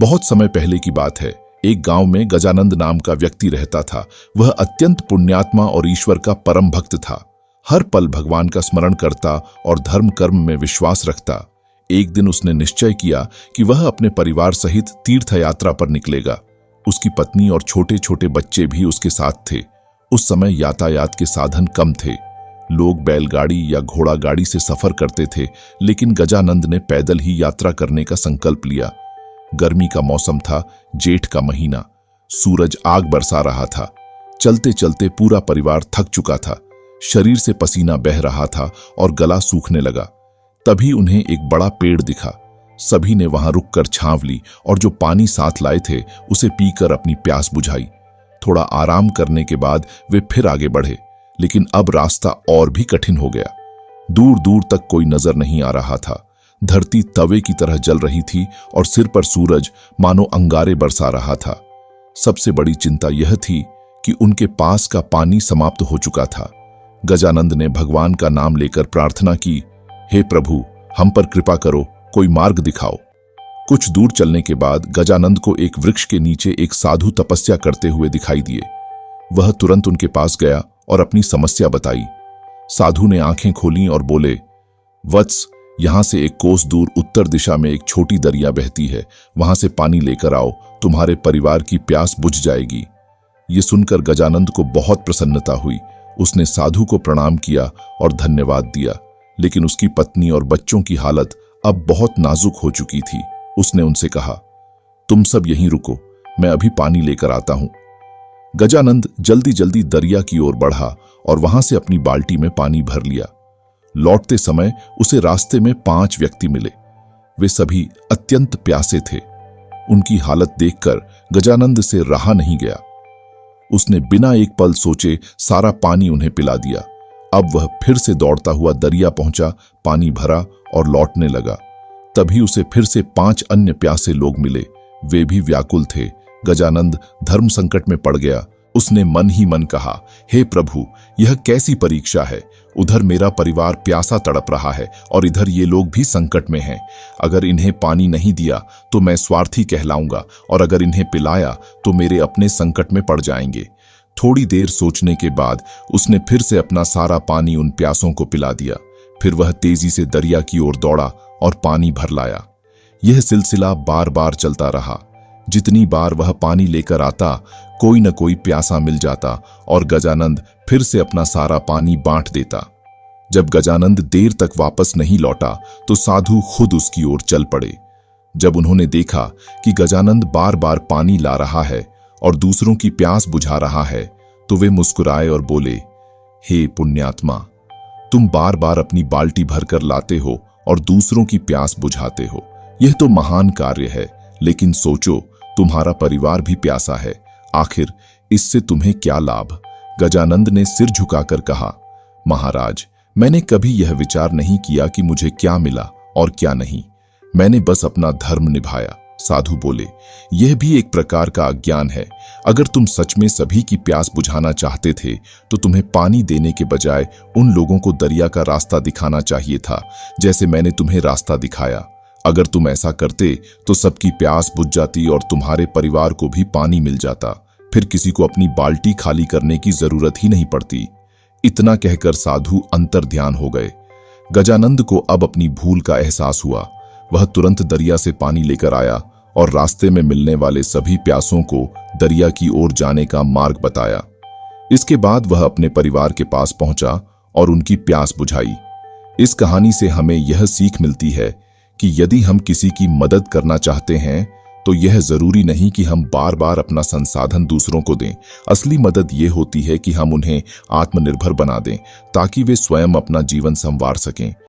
बहुत समय पहले की बात है। एक गांव में गजानंद नाम का व्यक्ति रहता था। वह अत्यंत पुण्यात्मा और ईश्वर का परम भक्त था। हर पल भगवान का स्मरण करता और धर्म कर्म में विश्वास रखता। एक दिन उसने निश्चय किया कि वह अपने परिवार सहित तीर्थ यात्रा पर निकलेगा। उसकी पत्नी और छोटे छोटे बच्चे भी उसके साथ थे। उस समय यातायात के साधन कम थे। लोग बैलगाड़ी या घोड़ा गाड़ी से सफर करते थे, लेकिन गजानंद ने पैदल ही यात्रा करने का संकल्प लिया। गर्मी का मौसम था, जेठ का महीना। सूरज आग बरसा रहा था। चलते चलते पूरा परिवार थक चुका था। शरीर से पसीना बह रहा था और गला सूखने लगा। तभी उन्हें एक बड़ा पेड़ दिखा। सभी ने वहां रुककर छांव ली और जो पानी साथ लाए थे उसे पीकर अपनी प्यास बुझाई। थोड़ा आराम करने के बाद वे फिर आगे बढ़े, लेकिन अब रास्ता और भी कठिन हो गया। दूर दूर तक कोई नजर नहीं आ रहा था। धरती तवे की तरह जल रही थी और सिर पर सूरज मानो अंगारे बरसा रहा था। सबसे बड़ी चिंता यह थी कि उनके पास का पानी समाप्त हो चुका था। गजानंद ने भगवान का नाम लेकर प्रार्थना की, हे प्रभु, हम पर कृपा करो, कोई मार्ग दिखाओ। कुछ दूर चलने के बाद गजानंद को एक वृक्ष के नीचे एक साधु तपस्या करते हुए दिखाई दिए। वह तुरंत उनके पास गया और अपनी समस्या बताई। साधु ने आंखें खोलीं और बोले, वत्स, यहां से एक कोस दूर उत्तर दिशा में एक छोटी दरिया बहती है। वहां से पानी लेकर आओ, तुम्हारे परिवार की प्यास बुझ जाएगी। ये सुनकर गजानंद को बहुत प्रसन्नता हुई। उसने साधु को प्रणाम किया और धन्यवाद दिया, लेकिन उसकी पत्नी और बच्चों की हालत अब बहुत नाजुक हो चुकी थी। उसने उनसे कहा, तुम सब यहीं रुको, मैं अभी पानी लेकर आता हूं। गजानंद जल्दी जल्दी दरिया की ओर बढ़ा और वहां से अपनी बाल्टी में पानी भर लिया। लौटते समय उसे रास्ते में 5 व्यक्ति मिले। वे सभी अत्यंत प्यासे थे। उनकी हालत देखकर गजानंद से रहा नहीं गया। उसने बिना एक पल सोचे सारा पानी उन्हें पिला दिया। अब वह फिर से दौड़ता हुआ दरिया पहुंचा, पानी भरा और लौटने लगा। तभी उसे फिर से 5 अन्य प्यासे लोग मिले। वे भी व्याकुल थे। गजानंद धर्म संकट में पड़ गया। उसने मन ही मन कहा, हे प्रभु, यह कैसी परीक्षा है। उधर मेरा परिवार प्यासा तड़प रहा है और इधर ये लोग भी संकट में हैं। अगर इन्हें पानी नहीं दिया तो मैं स्वार्थी कहलाऊंगा, और अगर इन्हें पिलाया तो मेरे अपने संकट में पड़ जाएंगे। थोड़ी देर सोचने के बाद उसने फिर से अपना सारा पानी उन प्यासों को पिला दिया। फिर वह तेजी से दरिया की ओर दौड़ा और पानी भर लाया। यह सिलसिला बार बार चलता रहा। जितनी बार वह पानी लेकर आता, कोई न कोई प्यासा मिल जाता और गजानंद फिर से अपना सारा पानी बांट देता। जब गजानंद देर तक वापस नहीं लौटा तो साधु खुद उसकी ओर चल पड़े। जब उन्होंने देखा कि गजानंद बार बार पानी ला रहा है और दूसरों की प्यास बुझा रहा है, तो वे मुस्कुराए और बोले, हे पुण्यात्मा, तुम बार बार अपनी बाल्टी भरकर लाते हो और दूसरों की प्यास बुझाते हो। यह तो महान कार्य है, लेकिन सोचो, तुम्हारा परिवार भी प्यासा है। आखिर इससे तुम्हें क्या लाभ? गजानंद ने सिर झुकाकर कहा, महाराज, मैंने कभी यह विचार नहीं किया कि मुझे क्या मिला और क्या नहीं। मैंने बस अपना धर्म निभाया। साधु बोले, यह भी एक प्रकार का अज्ञान है। अगर तुम सच में सभी की प्यास बुझाना चाहते थे तो तुम्हें पानी देने के बजाय उन लोगों को दरिया का रास्ता दिखाना चाहिए था, जैसे मैंने तुम्हें रास्ता दिखाया। अगर तुम ऐसा करते तो सबकी प्यास बुझ जाती और तुम्हारे परिवार को भी पानी मिल जाता। फिर किसी को अपनी बाल्टी खाली करने की जरूरत ही नहीं पड़ती। इतना कहकर साधु अंतर्ध्यान हो गए। गजानंद को अब अपनी भूल का एहसास हुआ। वह तुरंत दरिया से पानी लेकर आया और रास्ते में मिलने वाले सभी प्यासों को दरिया की ओर जाने का मार्ग बताया। इसके बाद वह अपने परिवार के पास पहुंचा और उनकी प्यास बुझाई। इस कहानी से हमें यह सीख मिलती है कि यदि हम किसी की मदद करना चाहते हैं तो यह जरूरी नहीं कि हम बार बार अपना संसाधन दूसरों को दें। असली मदद ये होती है कि हम उन्हें आत्मनिर्भर बना दें, ताकि वे स्वयं अपना जीवन संवार सकें।